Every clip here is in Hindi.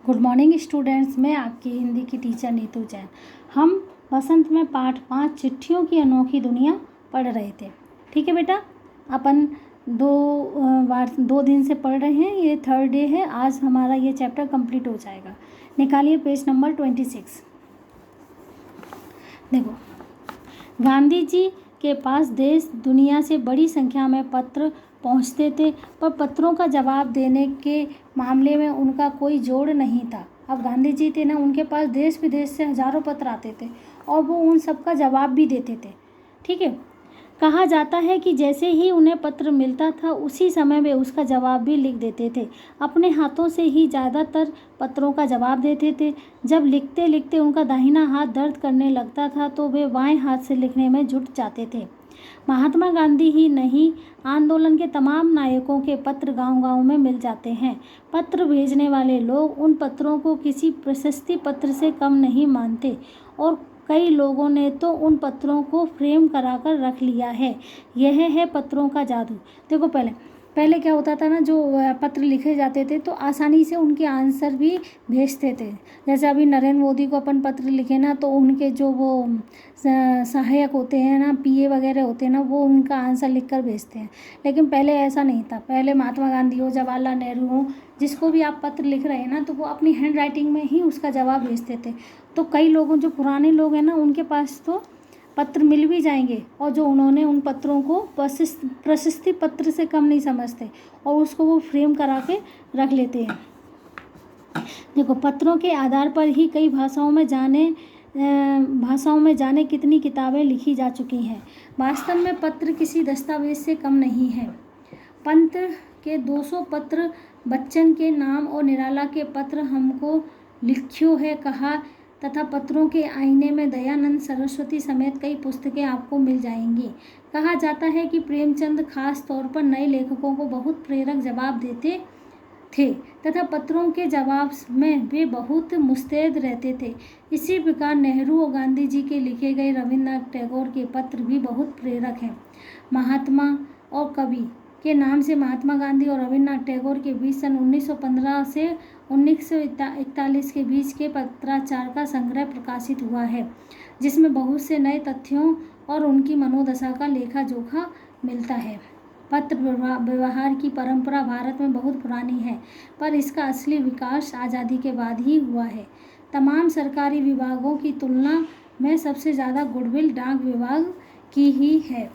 गुड मॉर्निंग स्टूडेंट्स, मैं आपकी हिंदी की टीचर नीतू जैन। हम बसंत में पाठ 5 चिट्ठियों की अनोखी दुनिया पढ़ रहे थे। ठीक है बेटा, अपन दो दिन से पढ़ रहे हैं, ये 3rd डे है। आज हमारा ये चैप्टर कंप्लीट हो जाएगा। निकालिए पेज नंबर 26। देखो, गांधी जी के पास देश दुनिया से बड़ी संख्या में पत्र पहुंचते थे, पर पत्रों का जवाब देने के मामले में उनका कोई जोड़ नहीं था। अब गांधी जी थे ना, उनके पास देश विदेश से हजारों पत्र आते थे और वो उन सब का जवाब भी देते थे। ठीक है, कहा जाता है कि जैसे ही उन्हें पत्र मिलता था उसी समय वे उसका जवाब भी लिख देते थे। अपने हाथों से ही ज़्यादातर पत्रों का जवाब देते थे। जब लिखते लिखते उनका दाहिना हाथ दर्द करने लगता था तो वे बाएं हाथ से लिखने में जुट जाते थे। महात्मा गांधी ही नहीं, आंदोलन के तमाम नायकों के पत्र गांव-गांव में मिल जाते हैं। पत्र भेजने वाले लोग उन पत्रों को किसी प्रशस्ति पत्र से कम नहीं मानते और कई लोगों ने तो उन पत्रों को फ्रेम कराकर रख लिया है। यह है पत्रों का जादू। देखो, पहले क्या होता था ना, जो पत्र लिखे जाते थे तो आसानी से उनके आंसर भी भेजते थे। जैसे अभी नरेंद्र मोदी को अपन पत्र लिखे ना, तो उनके जो वो सहायक होते हैं ना, पीए वगैरह होते हैं ना, वो उनका आंसर लिख कर भेजते हैं। लेकिन पहले ऐसा नहीं था। पहले महात्मा गांधी हो, जवाहरलाल नेहरू हो, जिसको भी आप पत्र लिख रहे हैं ना, तो वो अपनी हैंड राइटिंग में ही उसका जवाब भेजते थे। तो कई लोगों, जो पुराने लोग हैं ना, उनके पास तो पत्र मिल भी जाएंगे और जो उन्होंने उन पत्रों को प्रशस्ति पत्र से कम नहीं समझते और उसको वो फ्रेम करा के रख लेते हैं। देखो, पत्रों के आधार पर ही कई भाषाओं में जाने कितनी किताबें लिखी जा चुकी हैं। वास्तव में पत्र किसी दस्तावेज से कम नहीं है। पंत के 200 पत्र, बच्चन के नाम और निराला के पत्र हमको लिख्यो है कहा तथा पत्रों के आईने में दयानंद सरस्वती समेत कई पुस्तकें आपको मिल जाएंगी। कहा जाता है कि प्रेमचंद खास तौर पर नए लेखकों को बहुत प्रेरक जवाब देते थे तथा पत्रों के जवाब में वे बहुत मुस्तैद रहते थे। इसी प्रकार नेहरू और गांधी जी के लिखे गए रविन्द्रनाथ टैगोर के पत्र भी बहुत प्रेरक हैं। महात्मा और कवि के नाम से महात्मा गांधी और रविन्द्रनाथ टैगोर के बीच सन 1915 से 1941 के बीच के पत्राचार का संग्रह प्रकाशित हुआ है, जिसमें बहुत से नए तथ्यों और उनकी मनोदशा का लेखा जोखा मिलता है। पत्र व्यवहार की परंपरा भारत में बहुत पुरानी है, पर इसका असली विकास आज़ादी के बाद ही हुआ है। तमाम सरकारी विभागों की तुलना में सबसे ज़्यादा गुडविल डाक विभाग की ही है।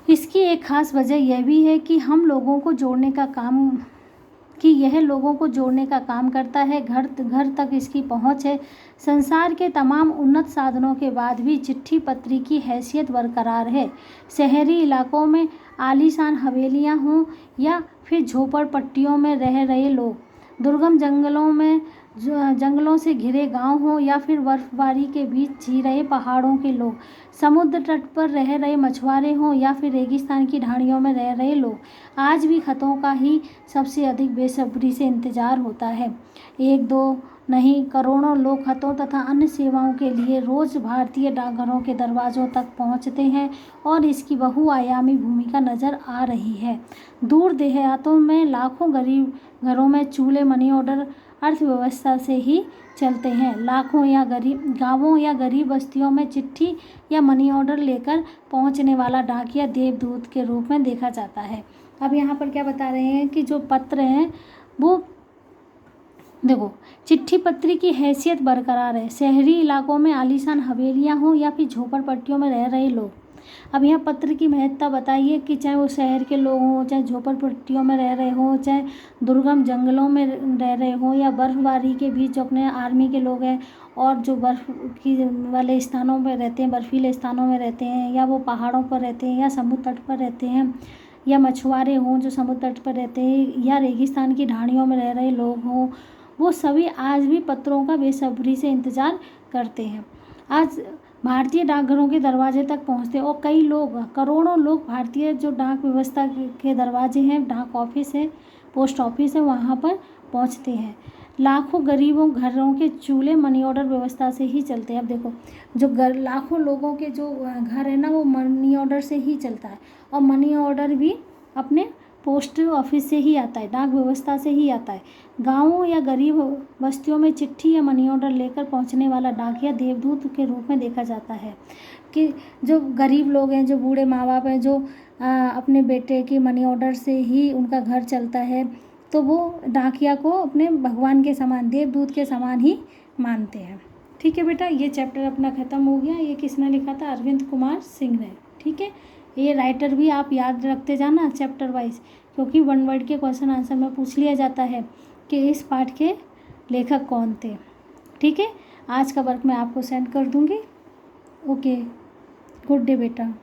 इसकी एक खास वजह यह भी है कि यह लोगों को जोड़ने का काम करता है। घर घर तक इसकी पहुंच है। संसार के तमाम उन्नत साधनों के बाद भी चिट्ठी पत्री की हैसियत बरकरार है। शहरी इलाकों में आलीशान हवेलियां हों या फिर झोपड़पट्टियों में रह रहे लोग, दुर्गम जंगलों से घिरे गांव हों या फिर बर्फबारी के बीच जी रहे पहाड़ों के लोग, समुद्र तट पर रह रहे मछुआरे हों या फिर रेगिस्तान की ढाणियों में रह रहे लोग, आज भी खतों का ही सबसे अधिक बेसब्री से इंतजार होता है। 1-2 नहीं, करोड़ों लोग खतों तथा अन्य सेवाओं के लिए रोज भारतीय डाकघरों के दरवाजों तक पहुंचते हैं और इसकी बहुआयामी भूमिका नजर आ रही है। दूर देहातों में लाखों गरीब घरों में चूल्हे मनी ऑर्डर अर्थव्यवस्था से ही चलते हैं। लाखों गांवों या गरीब बस्तियों में चिट्ठी या मनी ऑर्डर लेकर पहुंचने वाला डाकिया देवदूत के रूप में देखा जाता है। अब यहाँ पर क्या बता रहे हैं कि जो पत्र हैं वो, देखो, चिट्ठी पत्री की हैसियत बरकरार है। शहरी इलाकों में आलीशान हवेलियां हों या फिर झोपड़पट्टियों में रह रहे लोग। अब यहाँ पत्र की महत्ता बताइए कि चाहे वो शहर के लोग हों, चाहे झोपड़पट्टियों में रह रहे हों, चाहे दुर्गम जंगलों में रह रहे हों या बर्फबारी के बीच जो अपने आर्मी के लोग हैं और जो बर्फ़ की वाले स्थानों में रहते हैं, बर्फीले स्थानों में रहते हैं, या वो पहाड़ों पर रहते हैं या समुद्र तट पर रहते हैं, या मछुआरे हों जो समुद्र तट पर रहते हैं, या रेगिस्तान की ढाणियों में रह रहे लोग हों, वो सभी आज भी पत्रों का बेसब्री से इंतज़ार करते हैं। आज भारतीय डाकघरों के दरवाजे तक पहुंचते हैं और कई लोग, करोड़ों लोग भारतीय जो डाक व्यवस्था के दरवाजे हैं, डाक ऑफिस है, पोस्ट ऑफिस है, वहाँ पर पहुंचते हैं। लाखों गरीबों घरों के चूल्हे मनी ऑर्डर व्यवस्था से ही चलते हैं। अब देखो, जो लाखों लोगों के जो घर है ना, वो मनी ऑर्डर से ही चलता है। और मनी ऑर्डर भी अपने पोस्ट ऑफिस से ही आता है, डाक व्यवस्था से ही आता है। गाँवों या गरीब बस्तियों में चिट्ठी या मनी ऑर्डर लेकर पहुंचने वाला डाकिया देवदूत के रूप में देखा जाता है। कि जो गरीब लोग हैं, जो बूढ़े माँ बाप हैं, जो अपने बेटे की मनी ऑर्डर से ही उनका घर चलता है, तो वो डाकिया को अपने भगवान के समान, देवदूत के समान ही मानते हैं। ठीक है बेटा, ये चैप्टर अपना ख़त्म हो गया। ये किसने लिखा था? अरविंद कुमार सिंह ने। ठीक है, ये राइटर भी आप याद रखते जाना चैप्टर वाइज, क्योंकि वन वर्ड के क्वेश्चन आंसर में पूछ लिया जाता है कि इस पाठ के लेखक कौन थे। ठीक है, आज का वर्क मैं आपको सेंड कर दूँगी। ओके, गुड डे बेटा।